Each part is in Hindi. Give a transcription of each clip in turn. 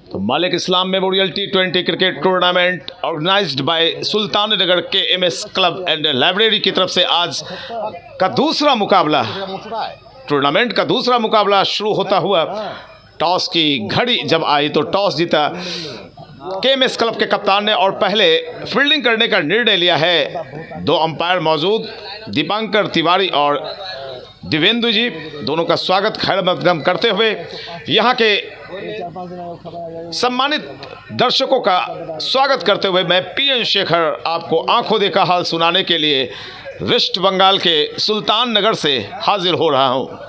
तो Malik Islam memorial T20 cricket tournament organised by Sultannagar KMS club and library की तरफ से आज का दूसरा मुकाबला, टूर्नामेंट का दूसरा मुकाबला शुरू होता हुआ टॉस की घड़ी जब आई तो टॉस जीता KMS क्लब के कप्तान ने और पहले फील्डिंग करने का निर्णय लिया है। दो अंपायर मौजूद, दीपांकर तिवारी और दिवेंदु जी, दोनों का स्वागत खैर मकदम करते हुए यहाँ के सम्मानित दर्शकों का स्वागत करते हुए मैं PN शेखर आपको आंखों देखा हाल सुनाने के लिए वेस्ट बंगाल के सुल्ताननगर से हाजिर हो रहा हूँ।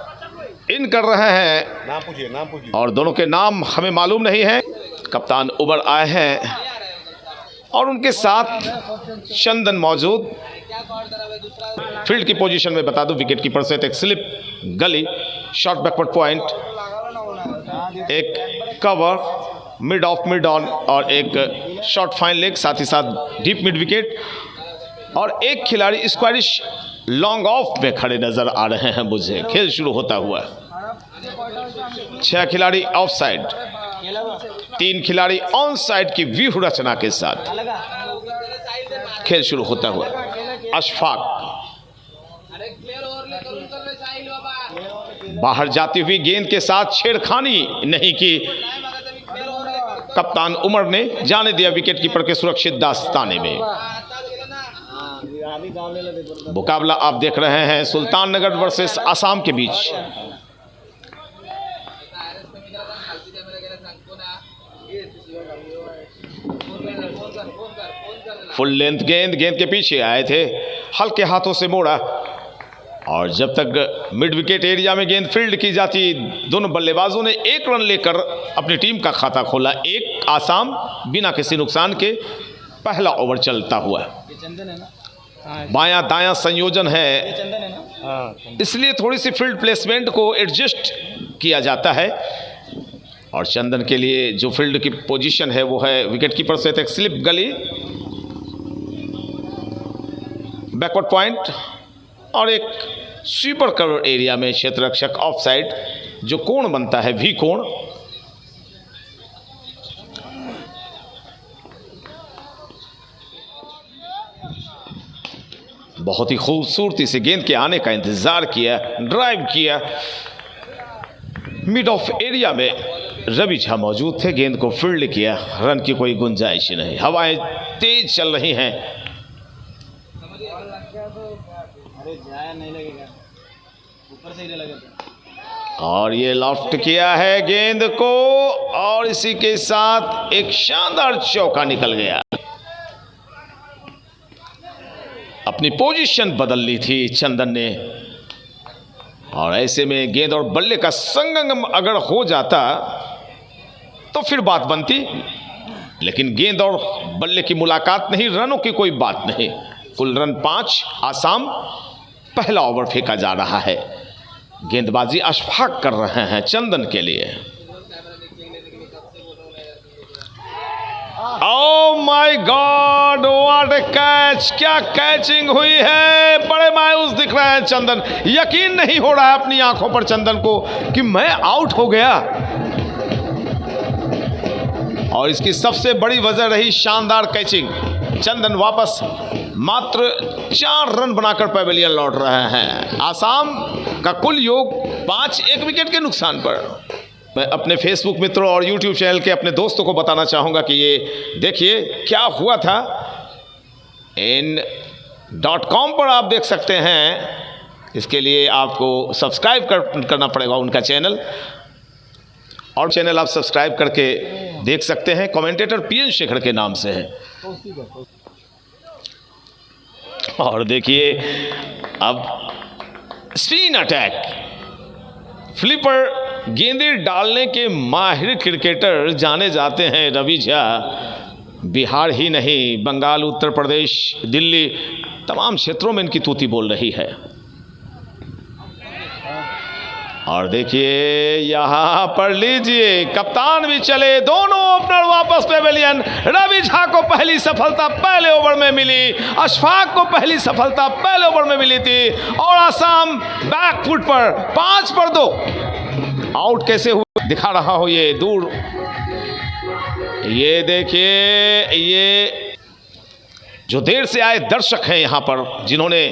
इन कर रहे हैं नाम पूछिए और दोनों के नाम हमें मालूम नहीं है। कप्तान उबर आए हैं और उनके साथ चंदन मौजूद। फील्ड की पोजीशन में बता दूं, विकेट कीपर से एक स्लिप गली, शॉर्ट बैकवर्ड पॉइंट, एक cover, mid of mid on और एक शॉर्ट फाइन लेग, साथ ही साथ डीप मिड विकेट और एक खिलाड़ी स्क्वायरिश लॉन्ग ऑफ में खड़े नजर आ रहे हैं मुझे। खेल शुरू होता हुआ 6 खिलाड़ी ऑफ साइड, 3 खिलाड़ी ऑन साइड की व्यू रचना के साथ खेल शुरू होता हुआ। अशफाक बाहर जाती हुई गेंद के साथ छेड़खानी नहीं की, कप्तान उमर ने जाने दिया विकेट कीपर के सुरक्षित दास्ताने में। मुकाबला आप देख रहे हैं सुल्ताननगर वर्सेस आसाम के बीच। फुल लेंथ गेंद के पीछे आए थे, हल्के हाथों से मोड़ा और जब तक मिड विकेट एरिया में गेंद फील्ड की जाती, दोनों बल्लेबाजों ने 1 रन लेकर अपनी टीम का खाता खोला। एक आसाम बिना किसी नुकसान के पहला ओवर चलता हुआ। बायां दायां संयोजन है, इसलिए थोड़ी सी फील्ड प्लेसमेंट को एडजस्ट किया जाता है और चंदन के लिए जो फील्ड की पोजीशन है वो है विकेट कीपर से एक स्लिप गली, बैकवर्ड पॉइंट और एक स्वीपर कवर एरिया में क्षेत्ररक्षक ऑफ साइड, जो कोण बनता है भी कोण। बहुत ही खूबसूरती से गेंद के आने का इंतजार किया, ड्राइव किया। मिड ऑफ एरिया में रवि झा मौजूद थे, गेंद को फील्ड किया, रन की कोई गुंजाइश नहीं। हवाएं तेज चल रही हैं, और ये लॉफ्ट किया है गेंद को और इसी के साथ एक शानदार चौका निकल गया। अपनी पोजीशन बदल ली थी चंदन ने और ऐसे में गेंद और बल्ले का संगम अगर हो जाता तो फिर बात बनती, लेकिन गेंद और बल्ले की मुलाकात नहीं, रनों की कोई बात नहीं। कुल रन 5। आसाम पहला ओवर फेंका जा रहा है। गेंदबाजी अशफाक कर रहे हैं चंदन के लिए। Oh my God, what A catch! क्या कैचिंग हुई है! बड़े मायूस दिख रहे हैं चंदन। यकीन नहीं हो रहा है अपनी आंखों पर चंदन को कि मैं आउट हो गया। और इसकी सबसे बड़ी वजह रही शानदार कैचिंग। चंदन वापस मात्र 4 रन बनाकर पैवेलियन लौट रहे हैं। आसाम का कुल योग 5, 1 विकेट के नुकसान पर। मैं अपने फेसबुक मित्रों और यूट्यूब चैनल के अपने दोस्तों को बताना चाहूँगा कि ये देखिए क्या हुआ था। in.com पर आप देख सकते हैं। इसके लिए आपको सब्सक्राइब करना पड़ेगा उनका चैनल, और चैनल आप सब्सक्राइब करके देख सकते हैं। कमेंटेटर PN शेखर के नाम से है। और देखिए अब स्पिन अटैक, फ्लिपर गेंदें डालने के माहिर क्रिकेटर जाने जाते हैं रवि झा। बिहार ही नहीं, बंगाल, उत्तर प्रदेश, दिल्ली, तमाम क्षेत्रों में इनकी तूती बोल रही है। और देखिए यहाँ पर लीजिए, कप्तान भी चले, दोनों ओपनर वापस पेवेलियन। रवि झा को पहली सफलता पहले ओवर में मिली, अशफाक को पहली सफलता पहले ओवर में मिली थी और आसाम बैक फुट पर 5 पर 2 आउट कैसे हुए दिखा रहा हूं ये दूर, ये देखिए, ये जो देर से आए दर्शक हैं यहां पर, जिन्होंने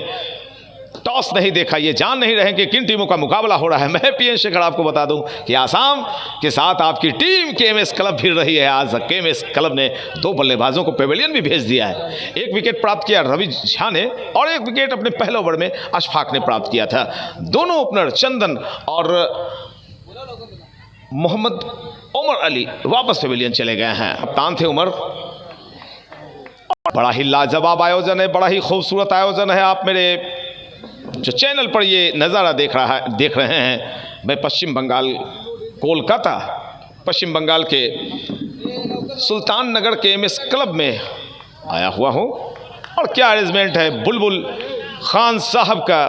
टॉस नहीं देखा, ये जान नहीं रहे कि किन टीमों का मुकाबला हो रहा है। मैं पीएन शेखर आपको बता दूं कि आसाम के साथ आपकी टीम केएमएस क्लब भिड़ रही है। आज केएमएस क्लब ने 2 बल्लेबाजों को पेवेलियन भी भेज दिया है। 1 विकेट प्राप्त किया रवि झा ने और 1 विकेट अपने पहले ओवर में अशफाक ने प्राप्त किया था। दोनों ओपनर चंदन और मोहम्मद उमर अली वापस पेवेलियन चले गए हैं। कप्तान थे उमर। बड़ा ही लाजवाब आयोजन है, बड़ा ही खूबसूरत आयोजन है। आप मेरे जो चैनल पर ये नज़ारा देख रहे हैं, मैं पश्चिम बंगाल कोलकाता पश्चिम बंगाल के सुल्तान नगर केएमएस क्लब में आया हुआ हूँ। और क्या अरेंजमेंट है, बुलबुल खान साहब का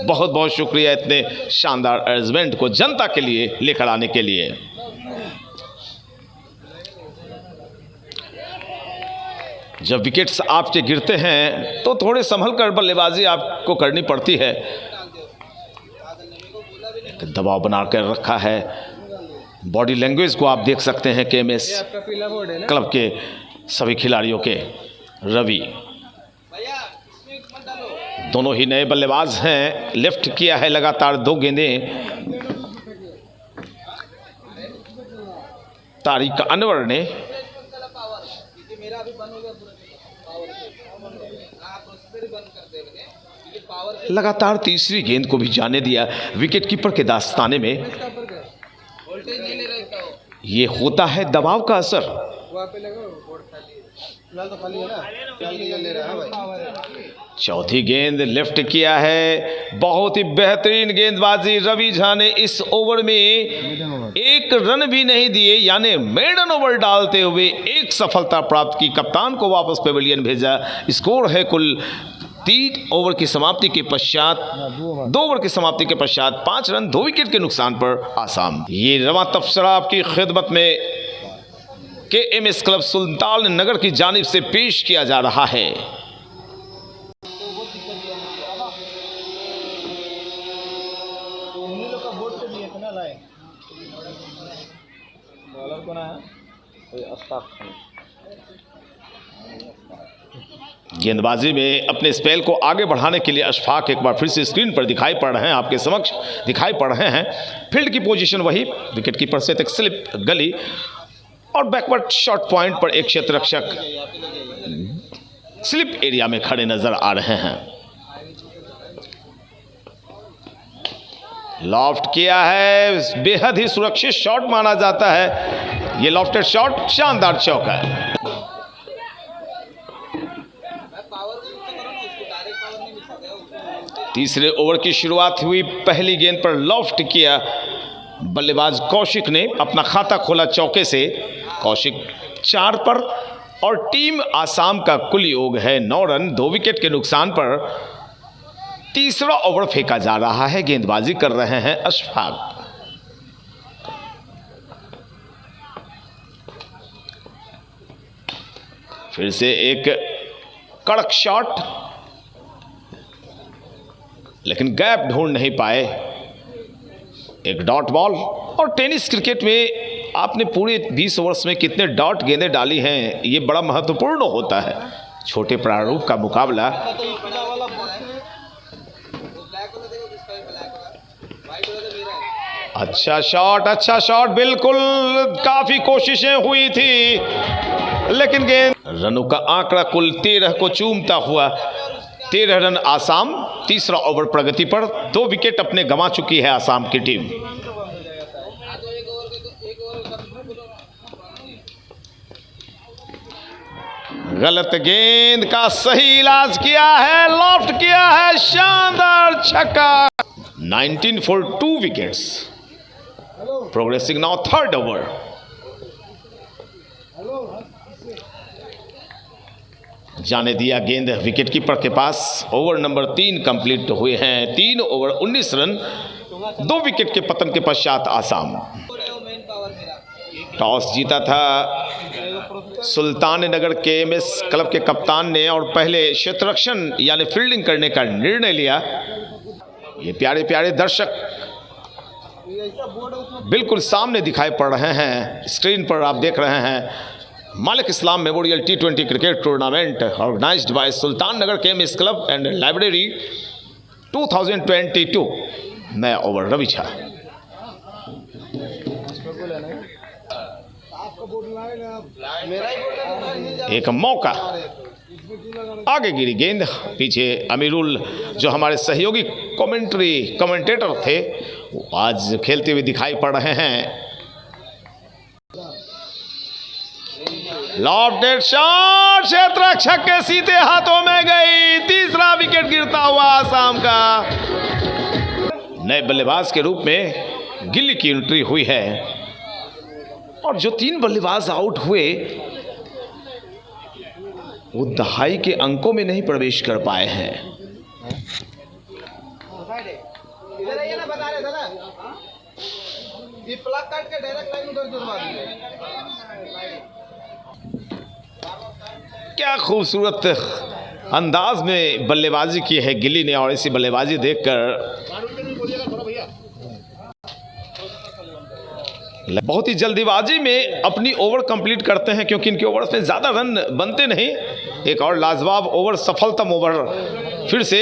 बहुत बहुत शुक्रिया इतने शानदार अरेंजमेंट को जनता के लिए लेकर आने के लिए। जब विकेट्स आपके गिरते हैं तो थोड़े संभल कर बल्लेबाजी आपको करनी पड़ती है। दबाव बना कर रखा है। बॉडी लैंग्वेज को आप देख सकते हैं केएमएस क्लब के सभी खिलाड़ियों के। रवि दोनों ही नए बल्लेबाज हैं। लेफ्ट किया है लगातार 2 गेंदें। तारिक अनवर ने लगातार तीसरी गेंद को भी जाने दिया। विकेट कीपर के दास्ताने में ये होता है दबाव का असर। चौथी गेंद लेफ्ट किया है। बहुत ही बेहतरीन गेंदबाजी। रवि झा ने इस ओवर में 1 रन भी नहीं दिए, यानी मेडन ओवर डालते हुए 1 सफलता प्राप्त की। कप्तान को वापस पेवेलियन भेजा। स्कोर है कुल 3 ओवर की समाप्ति के पश्चात 2 ओवर की समाप्ति के पश्चात 5 रन 2 विकेट के नुकसान पर आसाम। ये रवा तबसरा आपकी खिदमत में केएमएस क्लब सुल्तान नगर की जानिब से पेश किया जा रहा है। गेंदबाजी में अपने स्पेल को आगे बढ़ाने के लिए अशफाक एक बार फिर से स्क्रीन पर दिखाई पड़ रहे हैं, आपके समक्ष दिखाई पड़ रहे हैं। फील्ड की पोजीशन वही, विकेट कीपर से एक स्लिप गली और बैकवर्ड शॉट पॉइंट पर एक क्षेत्र रक्षक स्लिप एरिया में खड़े नजर आ रहे हैं। लॉफ्ट किया है, बेहद ही सुरक्षित शॉट माना जाता है। ये लॉफ्टेड शॉट शानदार चौका है। तीसरे ओवर की शुरुआत हुई। पहली गेंद पर लॉफ्ट किया बल्लेबाज कौशिक ने, अपना खाता खोला चौके से। कौशिक 4 पर और टीम आसाम का कुल योग है 9 रन 2 विकेट के नुकसान पर। तीसरा ओवर फेंका जा रहा है। गेंदबाजी कर रहे हैं अशफाक। फिर से एक कड़क शॉट, लेकिन गैप ढूंढ नहीं पाए। एक डॉट बॉल। और टेनिस क्रिकेट में आपने पूरे 20 ओवर्स में कितने डॉट गेंदें डाली हैं, ये बड़ा महत्वपूर्ण होता है। छोटे प्रारूप का मुकाबला। अच्छा शॉट, बिल्कुल काफी कोशिशें हुई थी, लेकिन गेंद। रनों का आंकड़ा कुल 13 को चूमता हुआ 13 रन आसाम। तीसरा ओवर प्रगति पर। 2 विकेट अपने गंवा चुकी है आसाम की टीम। गलत गेंद का सही इलाज किया है, लॉफ्ट किया है, शानदार छक्का। 19 for 2 wickets. Progressing now 3rd over. जाने दिया गेंद विकेट कीपर के पास। ओवर नंबर 3 कंप्लीट हुए हैं। 3 ओवर 19 रन 2 विकेट के पतन के पश्चात आसाम टॉस जीता था सुल्तान नगर केएमएस क्लब के कप्तान ने और पहले क्षेत्ररक्षण यानी फील्डिंग करने का निर्णय लिया। ये प्यारे प्यारे दर्शक बिल्कुल सामने दिखाई पड़ रहे हैं, स्क्रीन पर आप देख रहे हैं Malik Islam memorial T20 cricket tournament organised by Sultan Nagar chemist club and library 2022। मैं ओवर रवि झा। एक मौका, आगे गिरी गेंद, पीछे अमीरुल जो हमारे सहयोगी कमेंटेटर थे वो आज खेलते हुए दिखाई पड़ रहे हैं। लॉफ्टेड शॉट, क्षेत्र रक्षक के सीधे हाथों में गई। तीसरा विकेट गिरता हुआ आसाम का। नए बल्लेबाज के रूप में गिल्ली की एंट्री हुई है और जो 3 बल्लेबाज आउट हुए वो दहाई के अंकों में नहीं प्रवेश कर पाए हैं। क्या खूबसूरत अंदाज में बल्लेबाजी की है गिल्ली ने, और इसी बल्लेबाजी देखकर बहुत ही जल्दीबाजी में अपनी ओवर कंप्लीट करते हैं क्योंकि इनके ओवर में ज़्यादा रन बनते नहीं। एक और लाजवाब ओवर, सफलतम ओवर, फिर से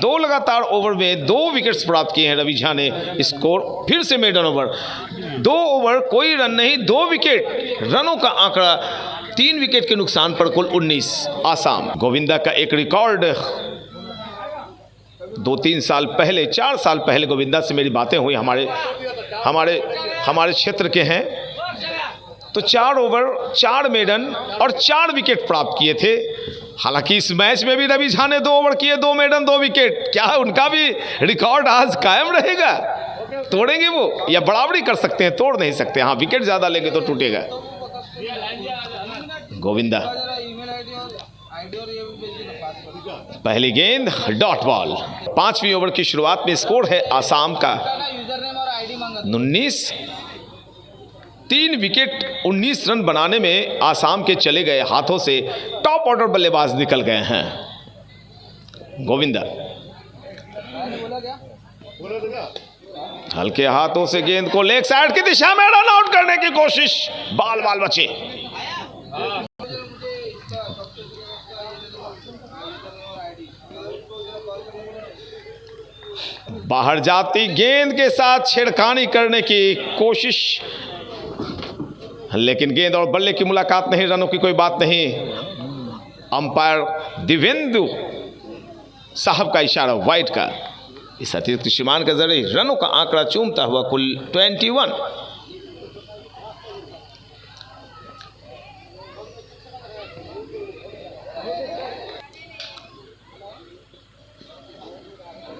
2 लगातार ओवर में 2 विकेट्स प्राप्त किए हैं रवि झा ने। स्कोर फिर से मेडन ओवर, 2 ओवर कोई रन नहीं, 2 विकेट, रनों का आंकड़ा 3 विकेट के नुकसान पर कुल 19। आसाम गोविंदा का एक रिकॉर्ड 2-3 साल पहले, 4 साल पहले गोविंदा से मेरी बातें हुई, हमारे क्षेत्र के हैं, तो 4 ओवर 4 मेडन और 4 विकेट प्राप्त किए थे। हालांकि इस मैच में भी रवि झा ने 2 ओवर किए, 2 मेडन 2 विकेट। क्या उनका भी रिकॉर्ड आज कायम रहेगा? तोड़ेंगे वो या बराबरी कर सकते हैं? तोड़ नहीं सकते। हाँ, विकेट ज़्यादा लेंगे तो टूटेगा। गोविंदा पहली गेंद डॉट बॉल। 5वीं ओवर की शुरुआत में स्कोर है आसाम का 19। 3 विकेट 19 रन बनाने में आसाम के चले गए हाथों से टॉप ऑर्डर बल्लेबाज निकल गए हैं। गोविंदा हल्के हाथों से गेंद को लेग साइड की दिशा में रन आउट करने की कोशिश, बाल बचे। बाहर जाती गेंद के साथ छेड़खानी करने की कोशिश, लेकिन गेंद और बल्ले की मुलाकात नहीं, रनों की कोई बात नहीं। अंपायर दिवेंदु साहब का इशारा वाइड का। इस अतिरिक्त सीमान के जरिए रनों का आंकड़ा चूमता हुआ कुल 21।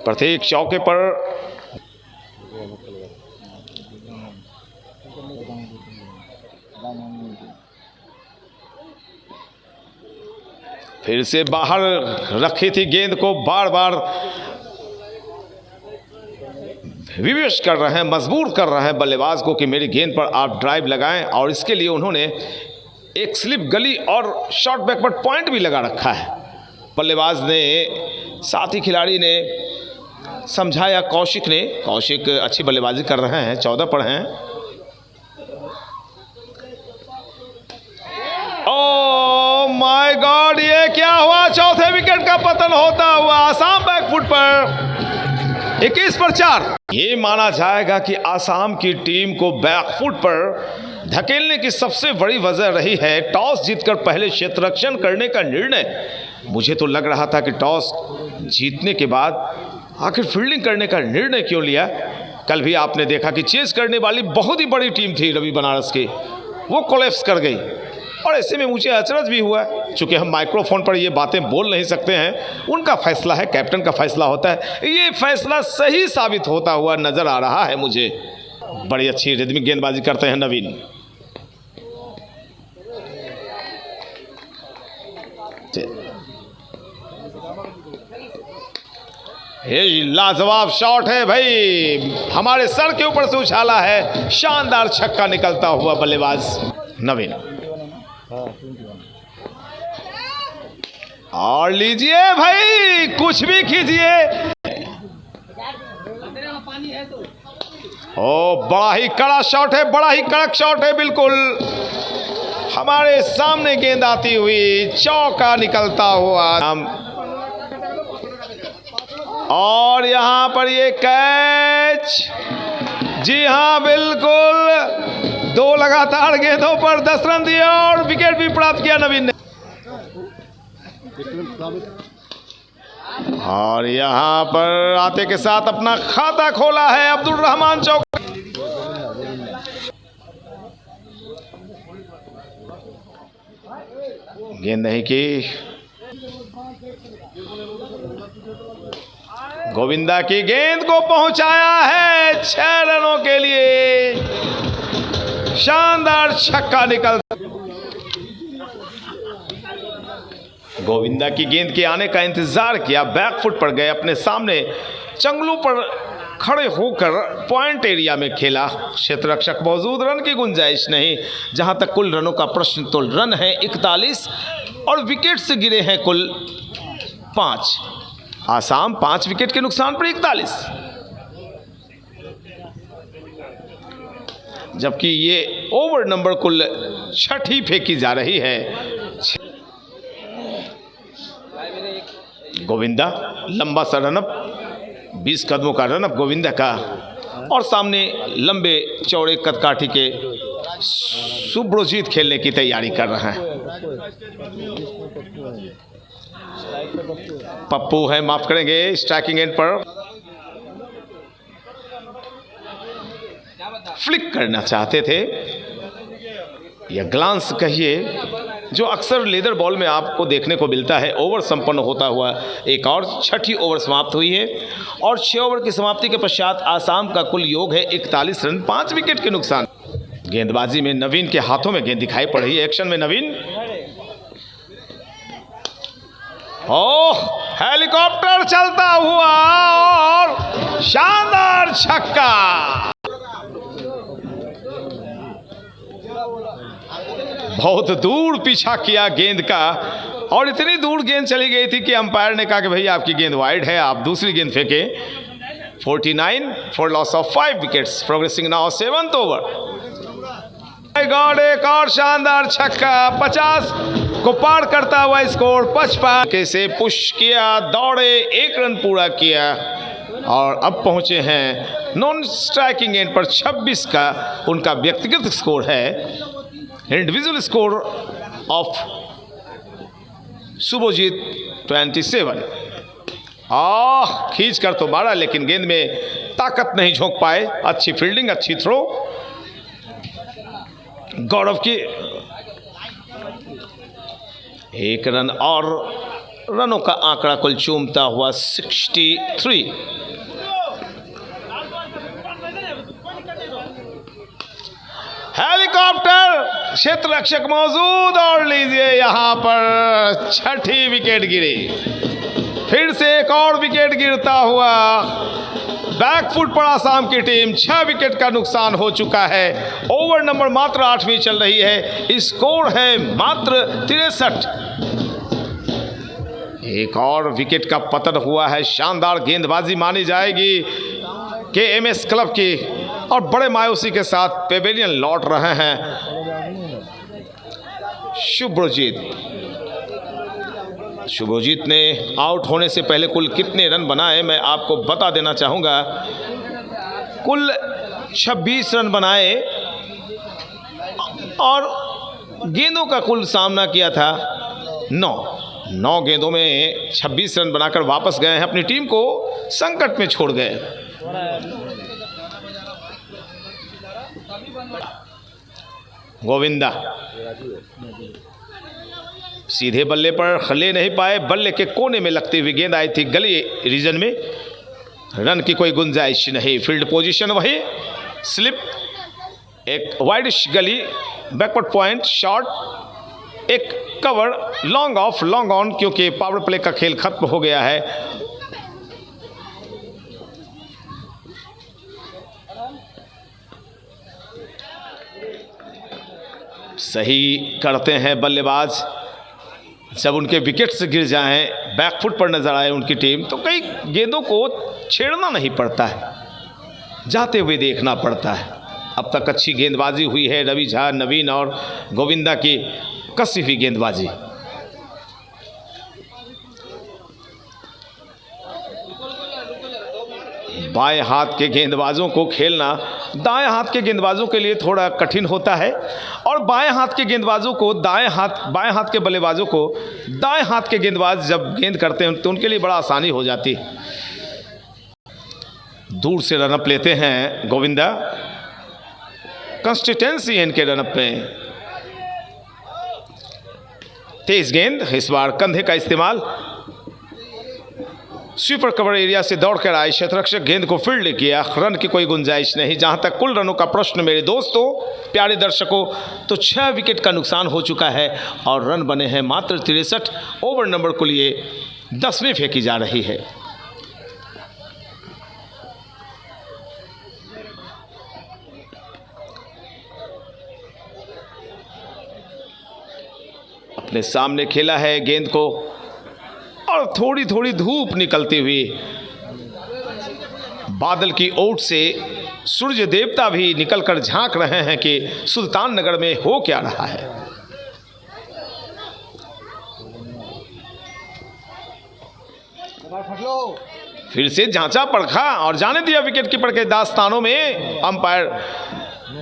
प्रत्येक चौके पर फिर से बाहर रखी थी गेंद को, बार बार विवश कर रहे हैं, मजबूर कर रहे हैं बल्लेबाज को कि मेरी गेंद पर आप ड्राइव लगाएं, और इसके लिए उन्होंने एक स्लिप गली और शॉर्ट बैकवर्ड पॉइंट भी लगा रखा है। बल्लेबाज ने, साथी खिलाड़ी ने समझाया, कौशिक अच्छी बल्लेबाजी कर रहे हैं, 14 पर हैं। ओह माय गॉड, ये क्या हुआ? चौथे विकेट का पतन होता हुआ आसाम बैकफुट पर 21 पर 4। ये माना जाएगा कि आसाम की टीम को बैकफुट पर धकेलने की सबसे बड़ी वजह रही है टॉस जीतकर पहले क्षेत्ररक्षण करने का निर्णय। मुझे तो लग रहा था कि टॉस जीतने के बाद आखिर फील्डिंग करने का निर्णय क्यों लिया। कल भी आपने देखा कि चेस करने वाली बहुत ही बड़ी टीम थी रवि बनारस की, वो कोलैप्स कर गई, और ऐसे में मुझे अचरज भी हुआ। चूँकि हम माइक्रोफोन पर ये बातें बोल नहीं सकते हैं, उनका फैसला है, कैप्टन का फैसला होता है। ये फैसला सही साबित होता हुआ नज़र आ रहा है मुझे। बड़ी अच्छी रिदमिक गेंदबाजी करते हैं नवीन। ये लाजवाब शॉट है भाई, हमारे सर के ऊपर से उछाला है, शानदार छक्का निकलता हुआ बल्लेबाज नवीन। और लीजिए भाई, कुछ भी कीजिए। ओ बड़ा ही कड़ा शॉट है, बड़ा ही कड़क शॉट है, बिल्कुल हमारे सामने गेंद आती हुई, चौका निकलता हुआ, और यहां पर ये कैच। जी हां बिल्कुल, 2 लगातार गेंदों पर 10 रन दिए और विकेट भी प्राप्त किया नवीन ने। और यहां पर आते के साथ अपना खाता खोला है अब्दुल रहमान चौक। गेंद नहीं की, गोविंदा की गेंद को पहुंचाया है 6 रनों के लिए, शानदार छक्का निकल। गोविंदा की गेंद के आने का इंतजार किया, बैकफुट पर गए, अपने सामने चंगलू पर खड़े होकर पॉइंट एरिया में खेला, क्षेत्ररक्षक मौजूद, रन की गुंजाइश नहीं। जहां तक कुल रनों का प्रश्न, तो रन है 41 और विकेट से गिरे हैं कुल 5। आसाम 5 विकेट के नुकसान पर 41, जबकि ये ओवर नंबर कुल 6 फेंकी जा रही है। गोविंदा लंबा सा रनअप, 20 कदमों का रनअप गोविंदा का, और सामने लंबे चौड़े कदकाठी के सुब्रजीत खेलने की तैयारी कर रहे हैं। पप्पू है, माफ करेंगे, स्ट्राइकिंग एंड पर फ्लिक करना चाहते थे, या ग्लांस कहिए, जो अक्सर लेदर बॉल में आपको देखने को मिलता है। ओवर संपन्न होता हुआ एक और 6ठी ओवर समाप्त हुई है, और 6 ओवर की समाप्ति के पश्चात आसाम का कुल योग है 41 रन, 5 विकेट के नुकसान। गेंदबाजी में नवीन के हाथों में गेंद दिखाई पड़ रही है। एक्शन में नवीन, ओह हेलीकॉप्टर चलता हुआ और शानदार छक्का। बहुत दूर पीछा किया गेंद का, और इतनी दूर गेंद चली गई थी कि अंपायर ने कहा कि भैया आपकी गेंद वाइड है, आप दूसरी गेंद फेंकें। 49 for loss of 5 wickets, progressing now 7th over. God, एक और शानदार छक्का, 50 को पार करता हुआ स्कोर 55 कैसे पुश किया, दौड़े, 1 रन पूरा किया, और अब पहुंचे हैं नॉन स्ट्राइकिंग एंड पर 26 का उनका व्यक्तिगत स्कोर है। Individual score of Subhojit 27। खींच कर तो मारा, लेकिन गेंद में ताकत नहीं झोंक पाए। अच्छी फील्डिंग, अच्छी थ्रो गौरव की। 1 रन और रनों का आंकड़ा कुल चूमता हुआ 63। हेलीकॉप्टर, क्षेत्र रक्षक मौजूद, और लीजिए यहां पर 6ठी विकेट गिरी। फिर से एक और विकेट गिरता हुआ, बैकफुट पर आसाम की टीम, 6 विकेट का नुकसान हो चुका है। ओवर नंबर मात्र 8वीं चल रही है, स्कोर है मात्र 63। एक और विकेट का पतन हुआ है। शानदार गेंदबाजी मानी जाएगी KMS क्लब की, और बड़े मायूसी के साथ पेवेलियन लौट रहे हैं शुभजीत ने आउट होने से पहले कुल कितने रन बनाए मैं आपको बता देना चाहूँगा। कुल 26 रन बनाए, और गेंदों का कुल सामना किया था 9 गेंदों में 26 रन बनाकर वापस गए हैं, अपनी टीम को संकट में छोड़ गए। गोविंदा सीधे बल्ले पर ले नहीं पाए, बल्ले के कोने में लगती हुई गेंद आई थी गली रीजन में, रन की कोई गुंजाइश नहीं। फील्ड पोजीशन वही, स्लिप, एक वाइडिश गली, बैकवर्ड पॉइंट, शॉट, एक cover, long off, long on, क्योंकि पावर प्ले का खेल खत्म हो गया है। सही करते हैं बल्लेबाज, जब उनके विकेट्स गिर जाएं, बैकफुट पर नजर आए उनकी टीम, तो कई गेंदों को छेड़ना नहीं पड़ता है। जाते हुए देखना पड़ता है। अब तक अच्छी गेंदबाजी हुई है रवि झा, नवीन और गोविंदा की कसी हुई गेंदबाजी। बाएं हाथ के गेंदबाजों को खेलना दाएं हाथ के गेंदबाजों के लिए थोड़ा कठिन होता है, और बाएं हाथ के गेंदबाजों को बाएं हाथ के बल्लेबाजों को दाएं हाथ के गेंदबाज जब गेंद करते हैं तो उनके लिए बड़ा आसानी हो जाती है। दूर से रनअप लेते हैं गोविंदा, कंसिस्टेंसी है इनके रनअप में। तेज गेंद, इस बार कंधे का इस्तेमाल, स्वीपर कवर एरिया से दौड़कर आए क्षेत्ररक्षक, गेंद को फील्ड किया, रन की कोई गुंजाइश नहीं। जहां तक कुल रनों का प्रश्न मेरे दोस्तों, प्यारे दर्शकों, तो 6 विकेट का नुकसान हो चुका है और रन बने हैं मात्र 63। ओवर नंबर को लिए 10वीं फेंकी जा रही है। अपने सामने खेला है गेंद को और थोड़ी थोड़ी धूप निकलती हुई, बादल की ओट से सूर्य देवता भी निकलकर झांक रहे हैं कि सुल्तान नगर में हो क्या रहा है। फिर से झांचा परखा और जाने दिया विकेट कीपर के दास्तानों में। अंपायर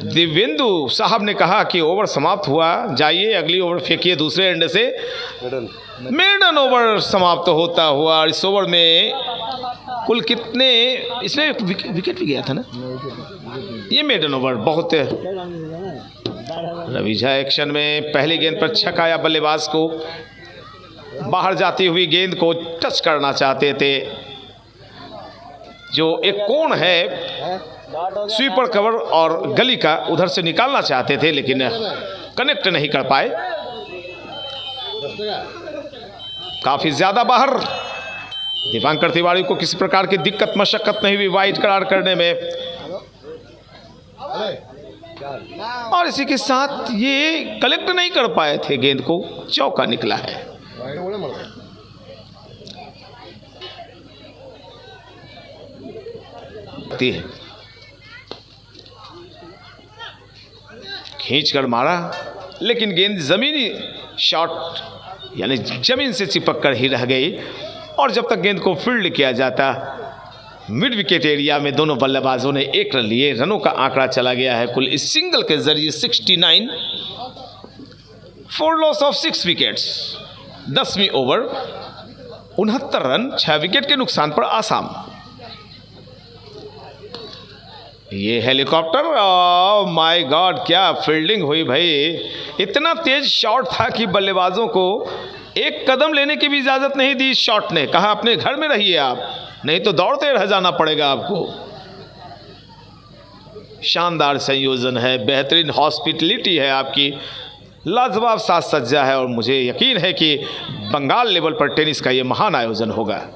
दिव्येंदु साहब ने कहा कि ओवर समाप्त हुआ, जाइए अगली ओवर फेंकिए दूसरे एंड से। मेडन ओवर समाप्त होता हुआ, इस ओवर में कुल कितने, इसमें विकेट भी गया था ना, ये मेडन ओवर बहुत। रवि झा एक्शन में पहली गेंद पर छकाया, बल्लेबाज को बाहर जाती हुई गेंद को टच करना चाहते थे, जो एक कोण है स्वीपर कवर और गली का, उधर से निकालना चाहते थे लेकिन कनेक्ट नहीं कर पाए। काफी ज्यादा बाहर, दीपांकर तिवारी को किसी प्रकार की दिक्कत मशक्कत नहीं हुई वाइड करार करने में, और इसी के साथ ये कलेक्ट नहीं कर पाए थे गेंद को, चौका निकला है। खींचकर मारा लेकिन गेंद जमीनी शॉट यानी जमीन से चिपक कर ही रह गई, और जब तक गेंद को फील्ड किया जाता, मिड विकेट एरिया में दोनों बल्लेबाजों ने 1 रन लिए। रनों का आंकड़ा चला गया है कुल इस सिंगल के जरिए 69 फॉर लॉस ऑफ 6 विकेट्स। 10वीं ओवर 69 रन, 6 विकेट के नुकसान पर आसाम। ये हेलीकॉप्टर, ओह माय गॉड, क्या फील्डिंग हुई भाई। इतना तेज शॉट था कि बल्लेबाजों को एक कदम लेने की भी इजाजत नहीं दी। शॉट ने कहा अपने घर में रहिए आप, नहीं तो दौड़ते रह जाना पड़ेगा आपको। शानदार संयोजन है, बेहतरीन हॉस्पिटलिटी है आपकी, लाजवाब साज सज्जा है, और मुझे यकीन है कि बंगाल लेवल पर टेनिस का ये महान आयोजन होगा।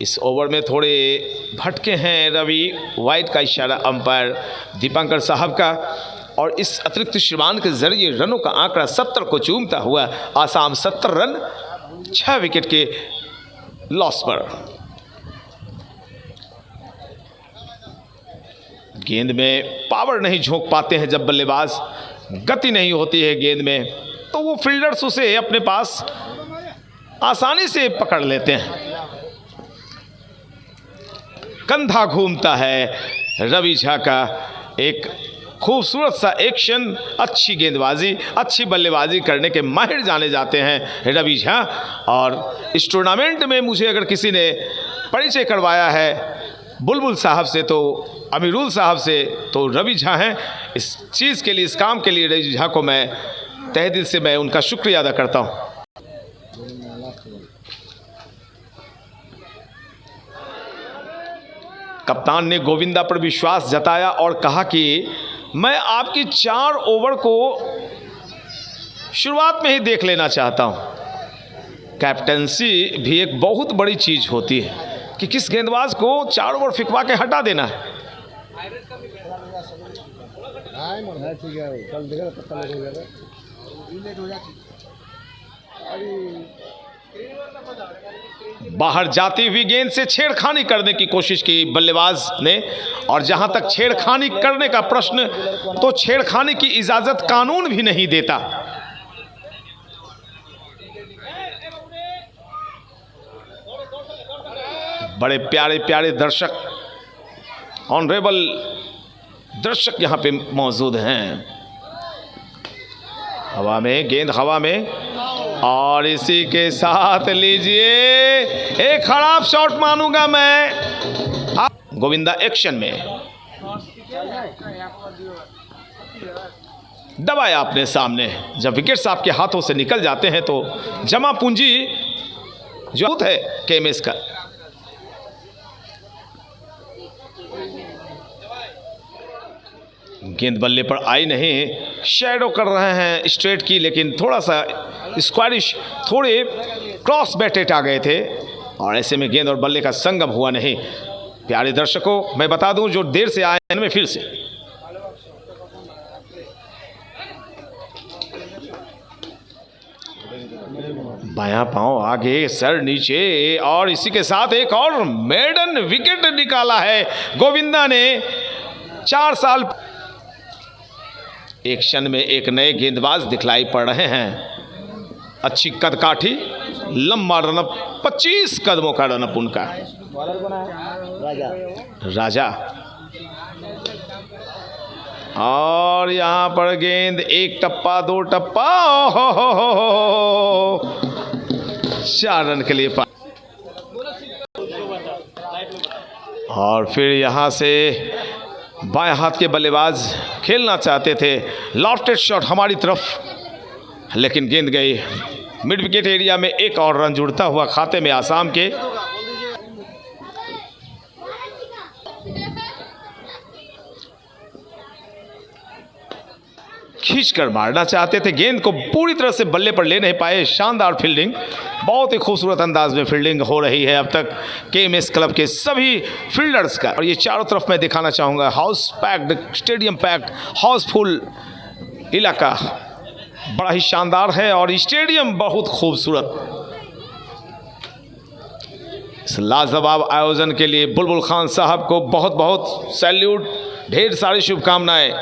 इस ओवर में थोड़े भटके हैं रवि, वाइड का इशारा अंपायर दीपांकर साहब का, और इस अतिरिक्त श्रीमान के जरिए रनों का आंकड़ा 70 को चूमता हुआ आसाम 70 रन 6 विकेट के लॉस पर। गेंद में पावर नहीं झोंक पाते हैं जब बल्लेबाज, गति नहीं होती है गेंद में, तो वो फील्डर्स उसे अपने पास आसानी से पकड़ लेते हैं। कंधा घूमता है रवि झा का, एक खूबसूरत सा एक्शन, अच्छी गेंदबाजी, अच्छी बल्लेबाजी करने के माहिर जाने जाते हैं रवि झा। और इस टूर्नामेंट में मुझे अगर किसी ने परिचय करवाया है बुलबुल साहब से, तो अमीरुल साहब से, तो रवि झा हैं। इस चीज़ के लिए, इस काम के लिए रवि झा को मैं तहे दिल से मैं उनका शुक्रिया अदा करता हूँ। कप्तान ने गोविंदा पर विश्वास जताया और कहा कि मैं आपकी 4 ओवर को शुरुआत में ही देख लेना चाहता हूं। कैप्टेंसी भी एक बहुत बड़ी चीज़ होती है कि किस गेंदबाज को 4 ओवर फिकवा के हटा देना है। बाहर जाती हुई गेंद से छेड़खानी करने की कोशिश की बल्लेबाज ने, और जहां तक छेड़खानी करने का प्रश्न, तो छेड़खानी की इजाजत कानून भी नहीं देता। बड़े प्यारे प्यारे दर्शक, ऑनरेबल दर्शक यहां पे मौजूद हैं। हवा में गेंद, हवा में, और इसी के साथ लीजिए एक खराब शॉट मानूंगा मैं। गोविंदा एक्शन में दबाया अपने सामने। जब विकेट्स आपके हाथों से निकल जाते हैं तो जमा पूंजी जो है केएमएस का। गेंद बल्ले पर आई नहीं, शैडो कर रहे हैं स्ट्रेट की, लेकिन थोड़ा सा स्क्वायरिश, थोड़े क्रॉस बैटेड आ गए थे, और ऐसे में गेंद और बल्ले का संगम हुआ नहीं। प्यारे दर्शकों, मैं बता दूं जो देर से आए हैं, में फिर से बायां पांव आगे, सर नीचे, और इसी के साथ एक और मेडन विकेट निकाला है गोविंदा ने। 4 साल एक क्षण में एक नए गेंदबाज दिखलाई पड़ रहे हैं। अच्छी कदकाठी, लंबा रनअप, 25 कदमों का रनअप उनका। राजा, और यहां पर गेंद 1 टप्पा 2 टप्पा, 4 रन के लिए और फिर यहां से बाएं हाथ के बल्लेबाज खेलना चाहते थे लॉफ्टेड शॉट हमारी तरफ, लेकिन गेंद गई मिड विकेट एरिया में। एक और रन जुड़ता हुआ खाते में आसाम के। खींचकर मारना चाहते थे, गेंद को पूरी तरह से बल्ले पर ले नहीं पाए। शानदार फील्डिंग, बहुत ही खूबसूरत अंदाज में फील्डिंग हो रही है अब तक केएमएस क्लब के सभी फील्डर्स का। और ये चारों तरफ मैं दिखाना चाहूँगा, house packed, stadium packed, Housefull इलाका बड़ा ही शानदार है, और स्टेडियम बहुत खूबसूरत। इस लाजवाब आयोजन के लिए बुलबुल खान साहब को बहुत बहुत सैल्यूट, ढेर सारी शुभकामनाएं।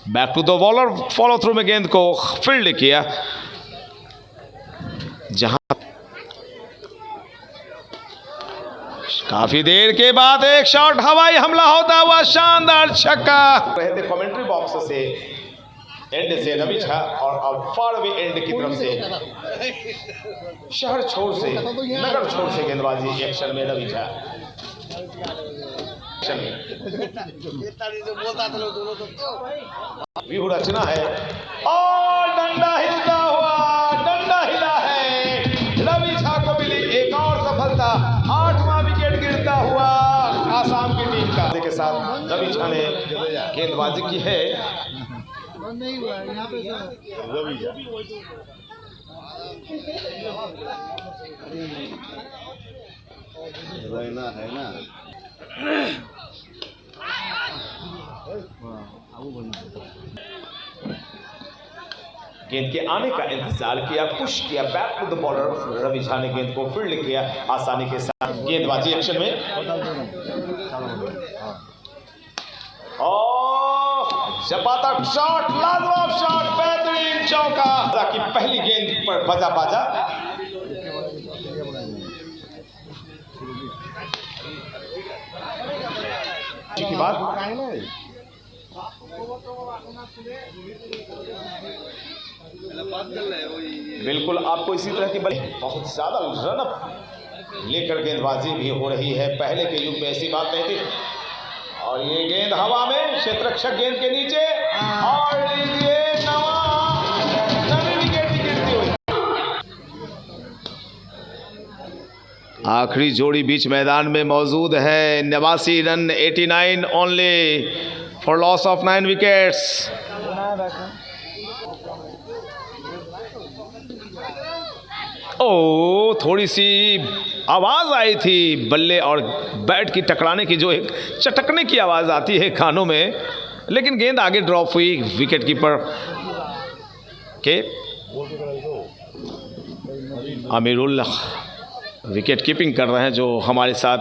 Back to the bowler, follow through में गेंद को फील्ड किया, जहां काफी देर के बाद एक शॉट, हवाई हमला होता हुआ शानदार छक्का। रहते कमेंट्री बॉक्स से एंड से रवि झा, और अब फार अवे एंड की तरफ से शहर छोर से, नगर छोर से गेंदबाजी एक्शन में रवि झा। व्यू रचना है, और डंडा हिलता हुआ, डंडा हिला है, रवि झा को मिली एक और सफलता। 8वां विकेट गिरता हुआ आसाम की टीम का के साथ रवि झा ने गेंदबाजी की है। नहीं हुआ यहाँ पे रवि झा है ना। गेंद के आने का इंतजार किया, पुश किया, back to the bowler. Ravi Jha ने गेंद को फील्ड किया आसानी के साथ। गेंदबाजी एक्शन में, जपाता शॉट, लाजवाब शॉट, बेहतरीन चौका की पहली गेंद पर बजा बाजा। की बात बिल्कुल आपको इसी तरह की बहुत ज्यादा रनअप लेकर गेंदबाजी भी हो रही है। पहले के युग में ऐसी बात नहीं थी। और ये गेंद हवा में, क्षेत्ररक्षक गेंद के नीचे, और लीजिए नवी विकेट गिरती हुई। आखिरी जोड़ी बीच मैदान में मौजूद है। 89 run, 89 only for loss of 9 wickets. ओ, थोड़ी सी आवाज़ आई थी बल्ले और बैट की टकराने की, जो एक चटकने की आवाज़ आती है कानों में, लेकिन गेंद आगे ड्रॉप हुई विकेट कीपर के अमीरुल विकेट कीपिंग कर रहे हैं, जो हमारे साथ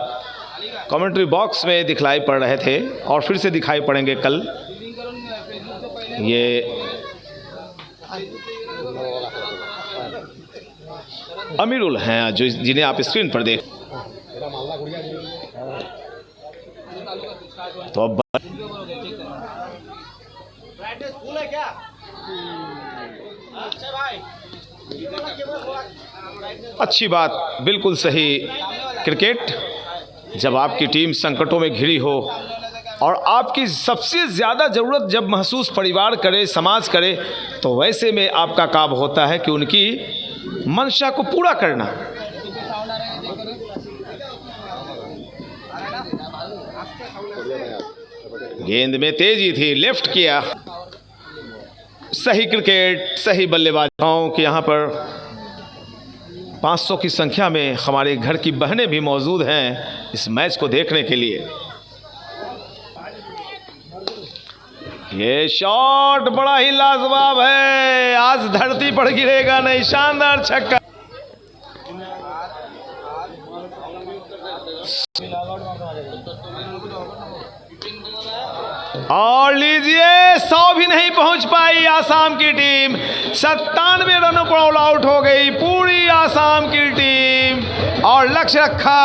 कमेंट्री बॉक्स में दिखलाई पड़ रहे थे और फिर से दिखाई पड़ेंगे कल। ये अमीरुल हैं जो जिन्हें आप स्क्रीन पर देख। तो अब अच्छी बात, बिल्कुल सही। क्रिकेट जब आपकी टीम संकटों में घिरी हो और आपकी सबसे ज़्यादा ज़रूरत जब महसूस परिवार करे, समाज करे, तो वैसे में आपका काम होता है कि उनकी मंशा को पूरा करना। गेंद में तेजी थी, लेफ्ट किया। सही क्रिकेट, सही बल्लेबाजों के यहाँ पर 500 की संख्या में हमारे घर की बहनें भी मौजूद हैं इस मैच को देखने के लिए। ये शॉट बड़ा ही लाजवाब है, आज धरती पर गिरेगा नहीं। शानदार छक्का। और लीजिए, 100 भी नहीं पहुंच पाई आसाम की टीम। 97 रनों पर ऑल आउट हो गई पूरी आसाम की टीम और लक्ष्य रखा